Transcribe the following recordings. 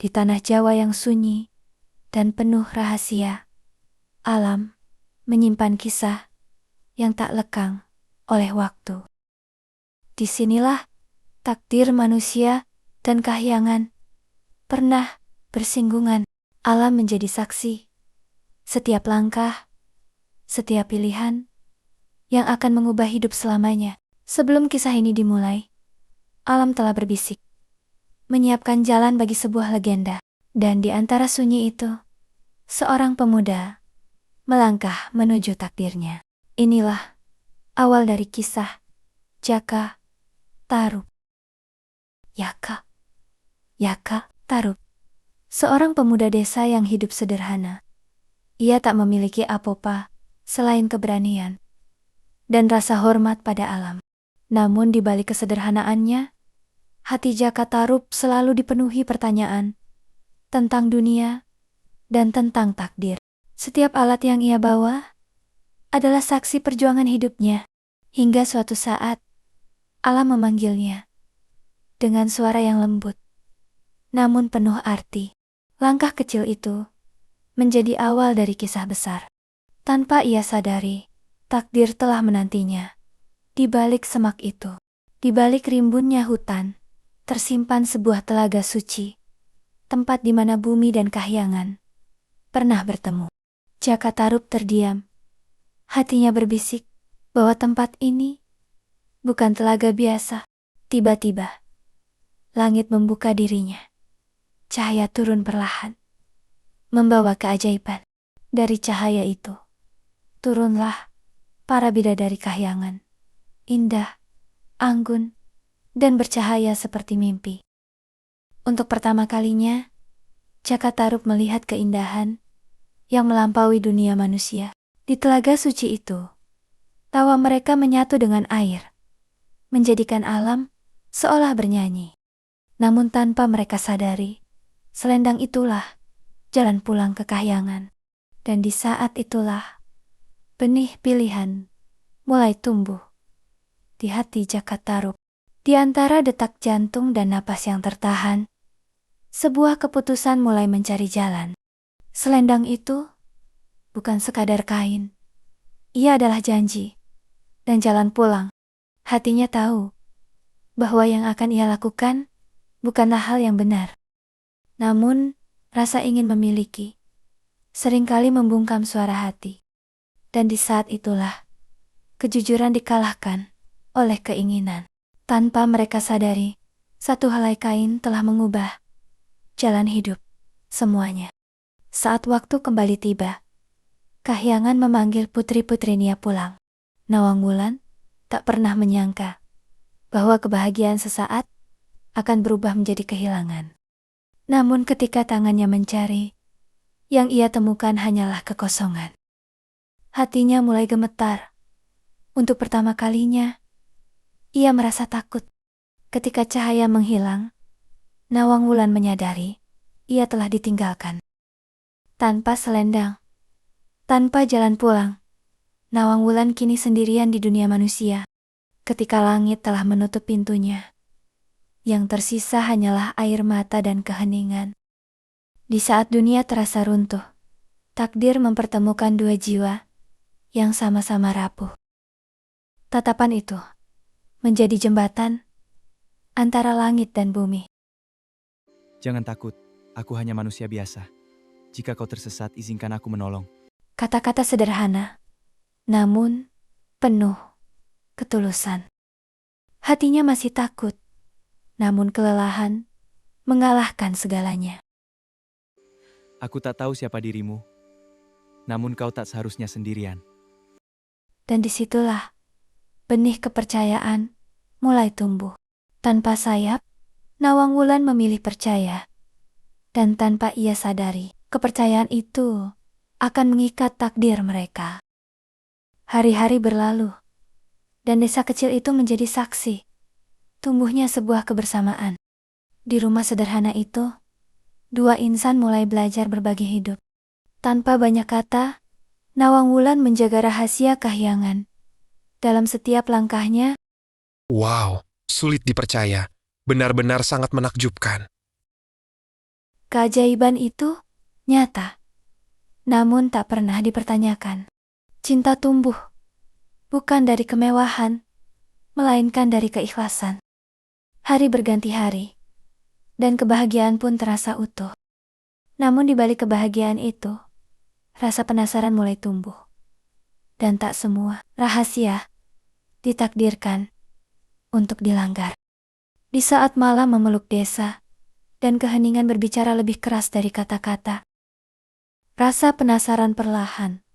Di tanah Jawa yang sunyi dan penuh rahasia, alam menyimpan kisah yang tak lekang oleh waktu. Disinilah takdir manusia dan kahyangan pernah bersinggungan. Alam menjadi saksi. Setiap langkah, setiap pilihan yang akan mengubah hidup selamanya. Sebelum kisah ini dimulai, alam telah berbisik, menyiapkan jalan bagi sebuah legenda. Dan di antara sunyi itu, seorang pemuda melangkah menuju takdirnya. Inilah awal dari kisah Jaka Tarub. Yaka Tarub, seorang pemuda desa yang hidup sederhana. Ia tak memiliki apa-apa selain keberanian dan rasa hormat pada alam. Namun di balik kesederhanaannya, hati Jaka Tarub selalu dipenuhi pertanyaan tentang dunia dan tentang takdir. Setiap alat yang ia bawa adalah saksi perjuangan hidupnya. Hingga suatu saat, alam memanggilnya dengan suara yang lembut, namun penuh arti. Langkah kecil itu menjadi awal dari kisah besar. Tanpa ia sadari, takdir telah menantinya. Di balik semak itu, di balik rimbunnya hutan, tersimpan sebuah telaga suci, tempat di mana bumi dan kahyangan pernah bertemu. Jaka Tarub terdiam. Hatinya berbisik bahwa tempat ini bukan telaga biasa. Tiba-tiba, langit membuka dirinya. Cahaya turun perlahan, membawa keajaiban. Dari cahaya itu, turunlah para bidadari kahyangan. Indah, anggun, dan bercahaya seperti mimpi. Untuk pertama kalinya, Jaka Tarub melihat keindahan yang melampaui dunia manusia. Di telaga suci itu, tawa mereka menyatu dengan air, menjadikan alam seolah bernyanyi. Namun tanpa mereka sadari, selendang itulah jalan pulang ke kahyangan. Dan di saat itulah, benih pilihan mulai tumbuh di hati Jaka Tarub. Di antara detak jantung dan napas yang tertahan, sebuah keputusan mulai mencari jalan. Selendang itu bukan sekadar kain. Ia adalah janji dan jalan pulang. Hatinya tahu bahwa yang akan ia lakukan bukanlah hal yang benar. Namun, rasa ingin memiliki seringkali membungkam suara hati. Dan di saat itulah, kejujuran dikalahkan oleh keinginan. Tanpa mereka sadari, satu helai kain telah mengubah jalan hidup semuanya. Saat waktu kembali tiba, kahyangan memanggil putri-putri Nia pulang. Nawang Wulan tak pernah menyangka bahwa kebahagiaan sesaat akan berubah menjadi kehilangan. Namun ketika tangannya mencari, yang ia temukan hanyalah kekosongan. Hatinya mulai gemetar. Untuk pertama kalinya, ia merasa takut. Ketika cahaya menghilang, Nawang Wulan menyadari ia telah ditinggalkan. Tanpa selendang, tanpa jalan pulang, Nawang Wulan kini sendirian di dunia manusia. Ketika langit telah menutup pintunya, yang tersisa hanyalah air mata dan keheningan. Di saat dunia terasa runtuh, takdir mempertemukan dua jiwa yang sama-sama rapuh. Tatapan itu menjadi jembatan antara langit dan bumi. Jangan takut, aku hanya manusia biasa. Jika kau tersesat, izinkan aku menolong. Kata-kata sederhana, namun penuh ketulusan. Hatinya masih takut, namun kelelahan mengalahkan segalanya. Aku tak tahu siapa dirimu, namun kau tak seharusnya sendirian. Dan disitulah benih kepercayaan mulai tumbuh. Tanpa sayap, Nawang Wulan memilih percaya. Dan tanpa ia sadari, kepercayaan itu akan mengikat takdir mereka. Hari-hari berlalu, dan desa kecil itu menjadi saksi tumbuhnya sebuah kebersamaan. Di rumah sederhana itu, dua insan mulai belajar berbagi hidup. Tanpa banyak kata, Nawang Wulan menjaga rahasia kahyangan. Dalam setiap langkahnya, Wow, sulit dipercaya. Benar-benar sangat menakjubkan. Keajaiban itu nyata, namun tak pernah dipertanyakan. Cinta tumbuh bukan dari kemewahan, melainkan dari keikhlasan. Hari berganti hari, dan kebahagiaan pun terasa utuh. Namun di balik kebahagiaan itu, rasa penasaran mulai tumbuh. Dan tak semua rahasia ditakdirkan untuk dilanggar. Di saat malam memeluk desa, dan keheningan berbicara lebih keras dari kata-kata, rasa penasaran perlahan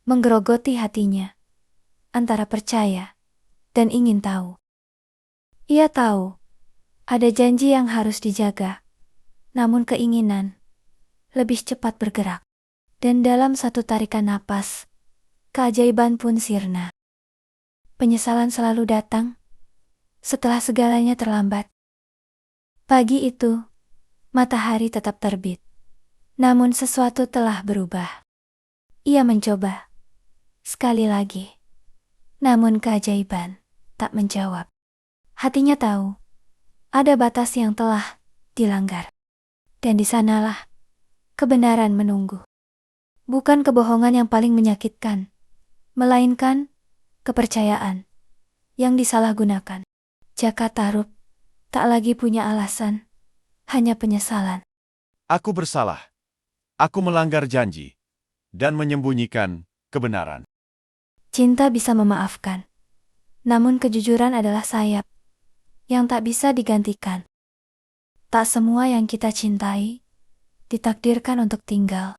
menggerogoti hatinya, antara percaya dan ingin tahu. Ia tahu, ada janji yang harus dijaga, namun keinginan lebih cepat bergerak. Dan dalam satu tarikan napas, keajaiban pun sirna. Penyesalan selalu datang setelah segalanya terlambat. Pagi itu, matahari tetap terbit. Namun sesuatu telah berubah. Ia mencoba sekali lagi. Namun keajaiban tak menjawab. Hatinya tahu, ada batas yang telah dilanggar. Dan di sanalah kebenaran menunggu. Bukan kebohongan yang paling menyakitkan, melainkan kepercayaan yang disalahgunakan. Jaka Tarub tak lagi punya alasan, hanya penyesalan. Aku bersalah. Aku melanggar janji dan menyembunyikan kebenaran. Cinta bisa memaafkan, namun kejujuran adalah sayap yang tak bisa digantikan. Tak semua yang kita cintai ditakdirkan untuk tinggal.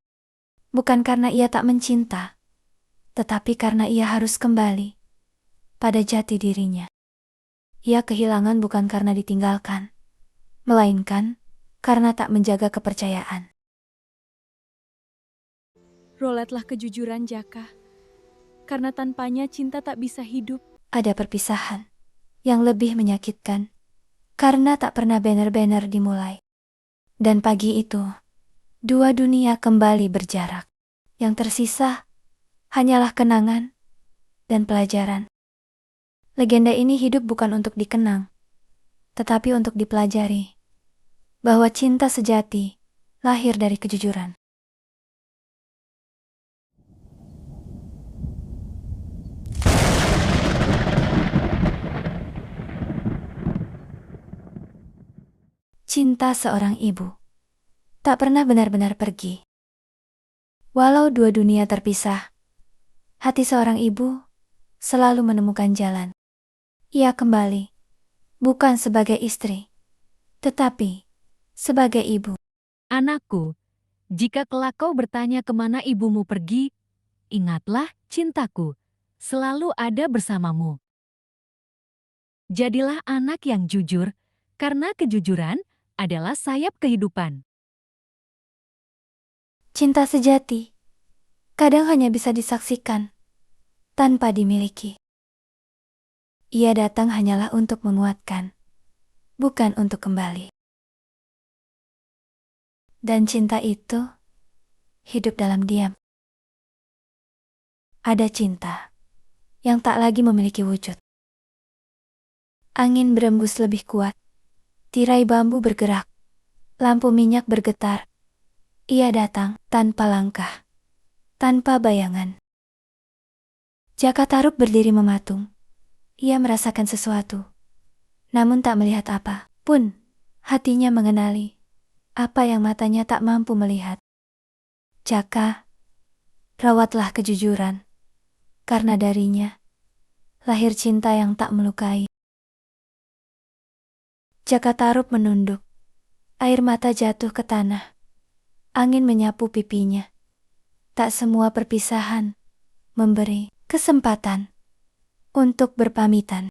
Bukan karena ia tak mencinta, tetapi karena ia harus kembali pada jati dirinya. Ia kehilangan bukan karena ditinggalkan, melainkan karena tak menjaga kepercayaan. Roletlah kejujuran, Jaka. Karena tanpanya cinta tak bisa hidup. Ada perpisahan yang lebih menyakitkan, karena tak pernah benar-benar dimulai. Dan pagi itu, dua dunia kembali berjarak. Yang tersisa hanyalah kenangan dan pelajaran. Legenda ini hidup bukan untuk dikenang, tetapi untuk dipelajari. Bahwa cinta sejati lahir dari kejujuran. Cinta seorang ibu tak pernah benar-benar pergi. Walau dua dunia terpisah, hati seorang ibu selalu menemukan jalan. Ia kembali, bukan sebagai istri, tetapi sebagai ibu. Anakku, jika kelak kau bertanya kemana ibumu pergi, ingatlah cintaku selalu ada bersamamu. Jadilah anak yang jujur, karena kejujuran adalah sayap kehidupan. Cinta sejati kadang hanya bisa disaksikan, tanpa dimiliki. Ia datang hanyalah untuk menguatkan, bukan untuk kembali. Dan cinta itu hidup dalam diam. Ada cinta yang tak lagi memiliki wujud. Angin berembus lebih kuat, tirai bambu bergerak, lampu minyak bergetar. Ia datang tanpa langkah, tanpa bayangan. Jaka Tarub berdiri mematung. Ia merasakan sesuatu, namun tak melihat apa pun. Hatinya mengenali apa yang matanya tak mampu melihat. Jaka, rawatlah kejujuran, karena darinya lahir cinta yang tak melukai. Jaka Tarub menunduk, air mata jatuh ke tanah. Angin menyapu pipinya. Tak semua perpisahan memberi kesempatan untuk berpamitan.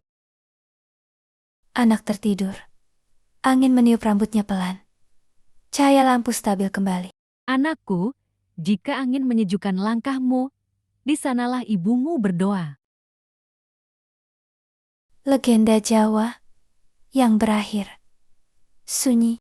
Anak tertidur. Angin meniup rambutnya pelan. Cahaya lampu stabil kembali. Anakku, jika angin menyejukkan langkahmu, di sanalah ibumu berdoa. Legenda Jawa yang berakhir sunyi.